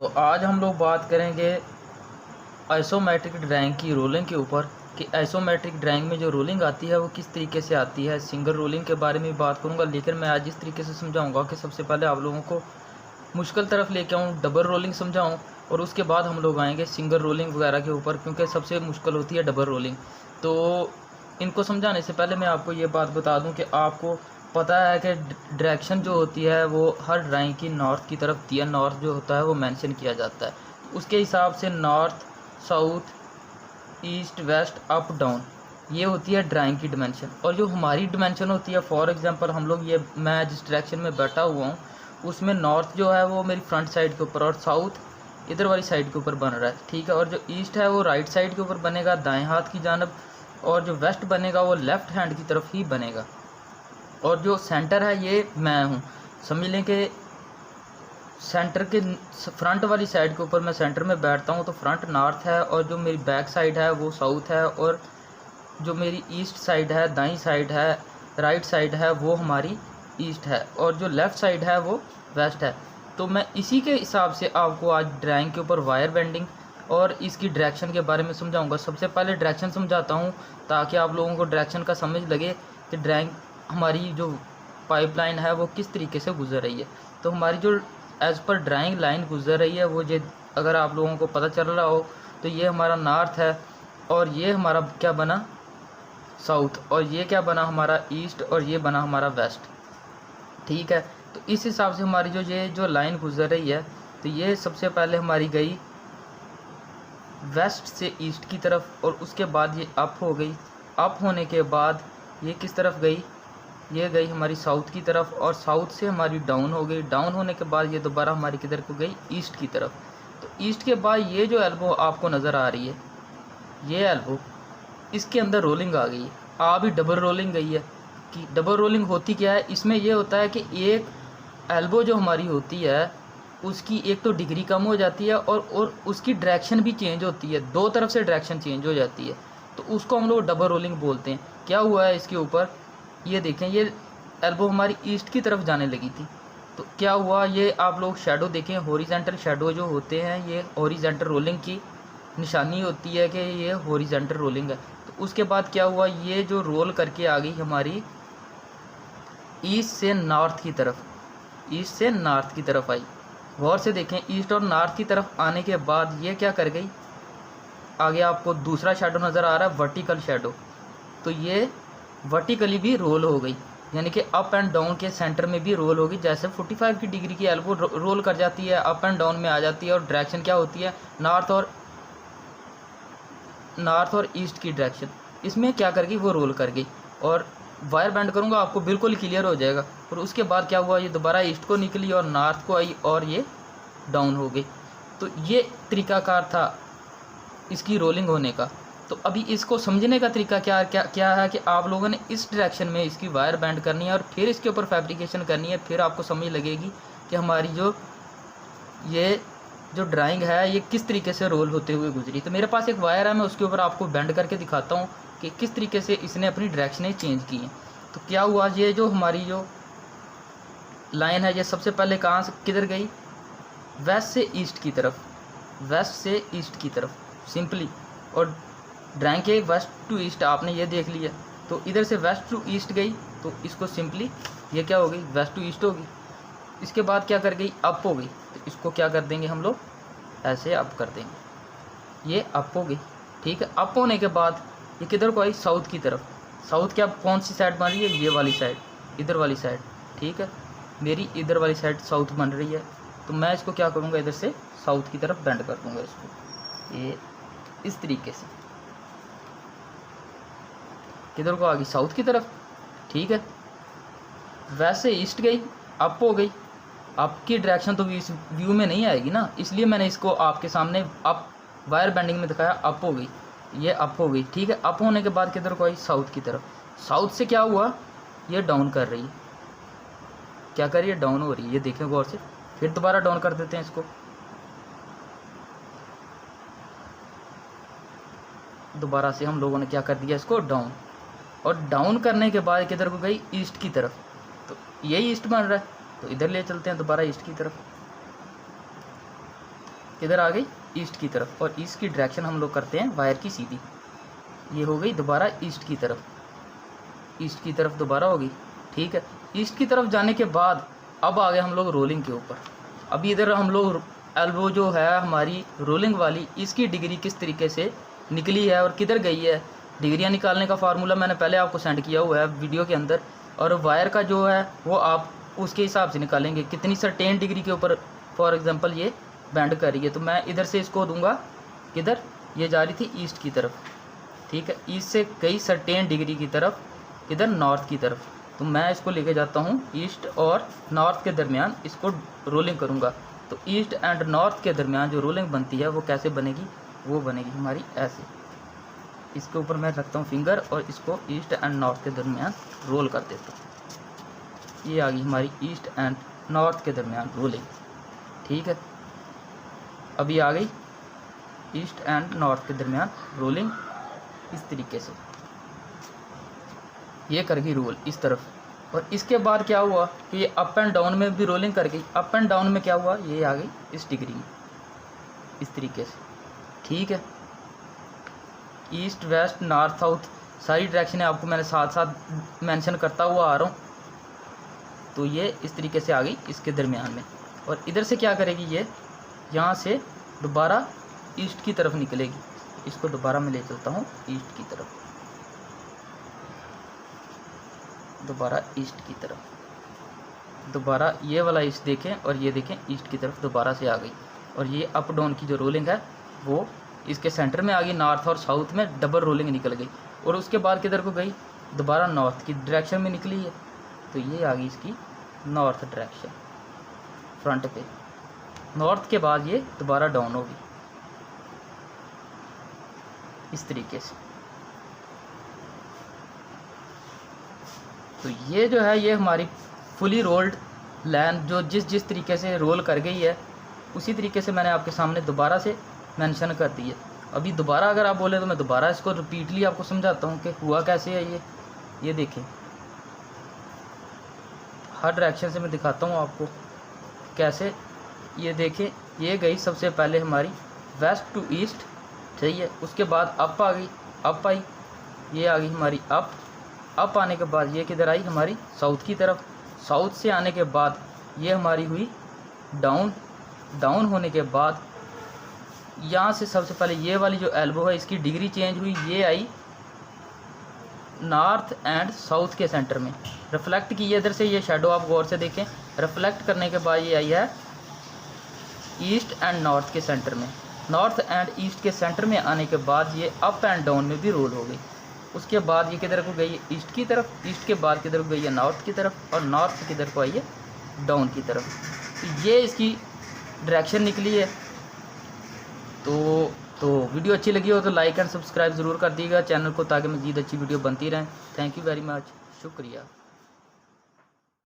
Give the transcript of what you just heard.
तो आज हम लोग बात करेंगे आइसोमेट्रिक ड्राइंग की रोलिंग के ऊपर कि आइसोमेट्रिक ड्राइंग में जो रोलिंग आती है वो किस तरीके से आती है। सिंगल रोलिंग के बारे में बात करूंगा, लेकिन मैं आज इस तरीके से समझाऊंगा कि सबसे पहले आप लोगों को मुश्किल तरफ लेके आऊँ, डबल रोलिंग समझाऊँ, और उसके बाद हम लोग आएंगे सिंगल रोलिंग वगैरह के ऊपर, क्योंकि सबसे मुश्किल होती है डबल रोलिंग। तो इनको समझाने से पहले मैं आपको ये बात बता दूं कि आपको पता है कि डायरेक्शन जो होती है वो हर ड्राइंग की नॉर्थ की तरफ होती है। नॉर्थ जो होता है वो मेंशन किया जाता है, उसके हिसाब से north, south, east, west, up, down, ये होती है ड्राइंग की डिमेंशन। और जो हमारी डिमेंशन होती है, फॉर एग्जांपल हम लोग मैं जिस डायरेक्शन में बैठा हुआ हूँ उसमें नॉर्थ जो है वो मेरी फ्रंट साइड के ऊपर और साउथ इधर वाली साइड के ऊपर बन रहा है, ठीक है। और जो ईस्ट है वो राइट साइड के ऊपर बनेगा, दाएं हाथ की जानब, और जो वेस्ट बनेगा वो लेफ़्ट हैंड की तरफ ही बनेगा। और जो सेंटर है ये मैं हूँ, समझ लें कि सेंटर के फ्रंट वाली साइड के ऊपर मैं सेंटर में बैठता हूँ, तो फ्रंट नॉर्थ है और जो मेरी बैक साइड है वो साउथ है, और जो मेरी ईस्ट साइड है, दाईं साइड है, राइट साइड है, वो हमारी ईस्ट है, और जो लेफ़्ट साइड है वो वेस्ट है। तो मैं इसी के हिसाब से आपको आज ड्राइंग के ऊपर वायर बेंडिंग और इसकी डायरेक्शन के बारे में समझाऊंगा। सबसे पहले डायरेक्शन समझाता हूँ ताकि आप लोगों को डायरेक्शन का समझ लगे कि ड्राइंग हमारी जो पाइपलाइन है वो किस तरीके से गुजर रही है। तो हमारी जो एज़ पर ड्राइंग लाइन गुजर रही है वो ये अगर आप लोगों को पता चल रहा हो तो ये हमारा नॉर्थ है, और ये हमारा क्या बना साउथ, और ये क्या बना हमारा ईस्ट, और ये बना हमारा वेस्ट, ठीक है। तो इस हिसाब से हमारी ये जो लाइन गुजर रही है, तो ये सबसे पहले हमारी गई वेस्ट से ईस्ट की तरफ, और उसके बाद ये अप हो गई। अप होने के बाद ये किस तरफ गई, ये गई हमारी साउथ की तरफ, और साउथ से हमारी डाउन हो गई। डाउन होने के बाद ये दोबारा हमारी किधर को गई, ईस्ट की तरफ। तो ईस्ट के बाद ये जो एल्बो आपको नज़र आ रही है, ये एल्बो, इसके अंदर रोलिंग आ गई है। आ भी डबल रोलिंग गई है। कि डबल रोलिंग होती क्या है, इसमें ये होता है कि एक एल्बो जो हमारी होती है उसकी एक तो डिग्री कम हो जाती है, और उसकी डायरेक्शन भी चेंज होती है, दो तरफ से डायरेक्शन चेंज हो जाती है, तो उसको हम लोग डबल रोलिंग बोलते हैं। क्या हुआ है इसके ऊपर, ये देखें, ये एल्बो हमारी ईस्ट की तरफ जाने लगी थी, तो क्या हुआ, ये आप लोग शेडो देखें, हॉरिजॉन्टल शेडो जो होते हैं ये हॉरिजॉन्टल रोलिंग की निशानी होती है कि ये हॉरिजॉन्टल रोलिंग है। तो उसके बाद क्या हुआ, ये जो रोल करके आ गई हमारी ईस्ट से नॉर्थ की तरफ, ईस्ट से नॉर्थ की तरफ आई। गौर से देखें, ईस्ट और नॉर्थ की तरफ आने के बाद ये क्या कर गई, आगे आपको दूसरा शेडो नज़र आ रहा है, वर्टिकल शेडो, तो ये वर्टिकली भी रोल हो गई, यानी कि अप एंड डाउन के सेंटर में भी रोल होगी। जैसे 45 की डिग्री की एल्बो रोल कर जाती है, अप एंड डाउन में आ जाती है, और डायरेक्शन क्या होती है, नॉर्थ और ईस्ट की डायरेक्शन, इसमें क्या कर गई, वो रोल कर गई। और वायर बैंड करूँगा आपको बिल्कुल क्लियर हो जाएगा। और उसके बाद क्या हुआ, ये दोबारा ईस्ट को निकली और नॉर्थ को आई, और ये डाउन हो गई। तो ये तरीकाकार था इसकी रोलिंग होने का। तो अभी इसको समझने का तरीका क्या है कि आप लोगों ने इस डायरेक्शन में इसकी वायर बैंड करनी है, और फिर इसके ऊपर फैब्रिकेशन करनी है, फिर आपको समझ लगेगी कि हमारी ये जो ड्राइंग है ये किस तरीके से रोल होते हुए गुजरी। तो मेरे पास एक वायर है, मैं उसके ऊपर आपको बेंड करके दिखाता हूँ कि किस तरीके से इसने अपनी डायरेक्शनें चेंज की हैं। तो क्या हुआ, ये जो हमारी जो लाइन है ये सबसे पहले कहाँ से किधर गई, वेस्ट से ईस्ट की तरफ, वेस्ट से ईस्ट की तरफ सिंपली। और ड्राइंग के वेस्ट टू ईस्ट आपने ये देख लिया, तो इधर से वेस्ट टू ईस्ट गई, तो इसको सिंपली ये क्या हो गई, वेस्ट टू ईस्ट होगी। इसके बाद क्या कर गई, अप हो गई, तो इसको क्या कर देंगे हम लोग, ऐसे अप कर देंगे, ये अप हो गई, ठीक है। अप होने के बाद ये किधर को आई, साउथ की तरफ। साउथ क्या कौन सी साइड बन रही है, ये वाली साइड, इधर वाली साइड, ठीक है। मेरी इधर वाली साइड साउथ बन रही है, तो मैं इसको क्या करूँगा, इधर से साउथ की तरफ बेंड कर दूँगा इसको, ये इस तरीके से किधर को आ गई, साउथ की तरफ, ठीक है। वैसे ईस्ट गई, अप हो गई। अप की डायरेक्शन तो इस व्यू में नहीं आएगी ना, इसलिए मैंने इसको आपके सामने अप वायर बेंडिंग में दिखाया, अप हो गई, ये अप हो गई, ठीक है। अप होने के बाद किधर को आई, साउथ की तरफ। साउथ से क्या हुआ, ये डाउन कर रही है, क्या कर रही है, डाउन हो रही है, ये देखें गौर से। फिर दोबारा डाउन कर देते हैं इसको, दोबारा से हम लोगों ने क्या कर दिया, इसको डाउन। और डाउन करने के बाद किधर को गई, ईस्ट की तरफ, तो यही ईस्ट बन रहा है, तो इधर ले चलते हैं दोबारा ईस्ट की तरफ। किधर आ गई, ईस्ट की तरफ, और ईस्ट की डायरेक्शन हम लोग करते हैं वायर की सीधी, ये हो गई दोबारा ईस्ट की तरफ, ईस्ट की तरफ दोबारा होगी। ठीक है, ईस्ट की तरफ जाने के बाद अब आ गए हम लोग रोलिंग के ऊपर। अभी इधर हम लोग एल्बो जो है हमारी रोलिंग वाली, इसकी डिग्री किस तरीके से निकली है और किधर गई है, डिग्रियां निकालने का फार्मूला मैंने पहले आपको सेंड किया हुआ है वीडियो के अंदर, और वायर का जो है वो आप उसके हिसाब से निकालेंगे कितनी सर्टेन डिग्री के ऊपर फॉर एग्जांपल ये बैंड कर रही है। तो मैं इधर से इसको दूंगा किधर, ये जा रही थी ईस्ट की तरफ, ठीक है, ईस्ट से गई सर्टेन डिग्री की तरफ, किधर, नॉर्थ की तरफ। तो मैं इसको लेके जाता हूँ ईस्ट और नॉर्थ के दरमियान, इसको रोलिंग करूँगा। तो ईस्ट एंड नॉर्थ के दरमियान जो रोलिंग बनती है वो कैसे बनेगी, वो बनेगी हमारी ऐसे, इसके ऊपर मैं रखता हूँ फिंगर और इसको ईस्ट एंड नॉर्थ के दरमियान रोल कर देता हूँ। ये आ गई हमारी ईस्ट एंड नॉर्थ के दरमियान रोलिंग। ठीक है, अभी आ गई ईस्ट एंड नॉर्थ के दरमियान रोलिंग इस तरीके से, ये कर गई रोल इस तरफ। और इसके बाद क्या हुआ कि ये अप एंड डाउन में भी रोलिंग कर गई। अप एंड डाउन में क्या हुआ, ये आ गई इस डिग्री में इस तरीके से। ठीक है, ईस्ट वेस्ट नॉर्थ साउथ सारी डायरेक्शनें आपको मैंने साथ साथ मेंशन करता हुआ आ रहा हूँ। तो ये इस तरीके से आ गई इसके दरमियान में, और इधर से क्या करेगी, ये यहाँ से दोबारा ईस्ट की तरफ निकलेगी। इसको दोबारा मैं ले चलता हूँ ईस्ट की तरफ, दोबारा ईस्ट की तरफ, दोबारा ये वाला ईस्ट देखें और ये देखें ईस्ट की तरफ दोबारा से आ गई। और ये अप डाउन की जो रोलिंग है वो इसके सेंटर में आ गई, नॉर्थ और साउथ में डबल रोलिंग निकल गई। और उसके बाद किधर को गई, दोबारा नॉर्थ की डायरेक्शन में निकली है। तो ये आ गई इसकी नॉर्थ डायरेक्शन फ्रंट पे। नॉर्थ के बाद ये दोबारा डाउन होगी इस तरीके से। तो ये जो है ये हमारी फुली रोल्ड लाइन जो जिस तरीके से रोल कर गई है उसी तरीके से मैंने आपके सामने दोबारा से मेंशन कर दी है। अभी दोबारा अगर आप बोले तो मैं दोबारा इसको रिपीटली आपको समझाता हूँ कि हुआ कैसे है। ये देखें, हर डायरेक्शन से मैं दिखाता हूँ आपको कैसे। ये देखें, ये गई सबसे पहले हमारी वेस्ट टू ईस्ट, सही है। उसके बाद अप आ गई, अप आई, ये आ गई हमारी अप आने के बाद ये किधर आई हमारी साउथ की तरफ। साउथ से आने के बाद ये हमारी हुई डाउन होने के बाद यहाँ से सबसे पहले ये वाली जो एल्बो है इसकी डिग्री चेंज हुई, ये आई नॉर्थ एंड साउथ के सेंटर में रिफ्लेक्ट की। इधर से ये शेडो आप गौर से देखें, रिफ्लेक्ट करने के बाद ये आई है ईस्ट एंड नॉर्थ के सेंटर में। नॉर्थ एंड ईस्ट के सेंटर में आने के बाद ये अप एंड डाउन में भी रोल हो गई। उसके बाद ये किधर को गई है, ईस्ट की तरफ। ईस्ट के बाद किधर को गई है, नॉर्थ की तरफ। और नॉर्थ से किधर को आई है, डाउन की तरफ। तो ये इसकी डायरेक्शन निकली है। तो वीडियो अच्छी लगी हो तो लाइक एंड सब्सक्राइब ज़रूर कर दीजिएगा चैनल को, ताकि मज़ीद अच्छी वीडियो बनती रहें। थैंक यू वेरी मच, शुक्रिया।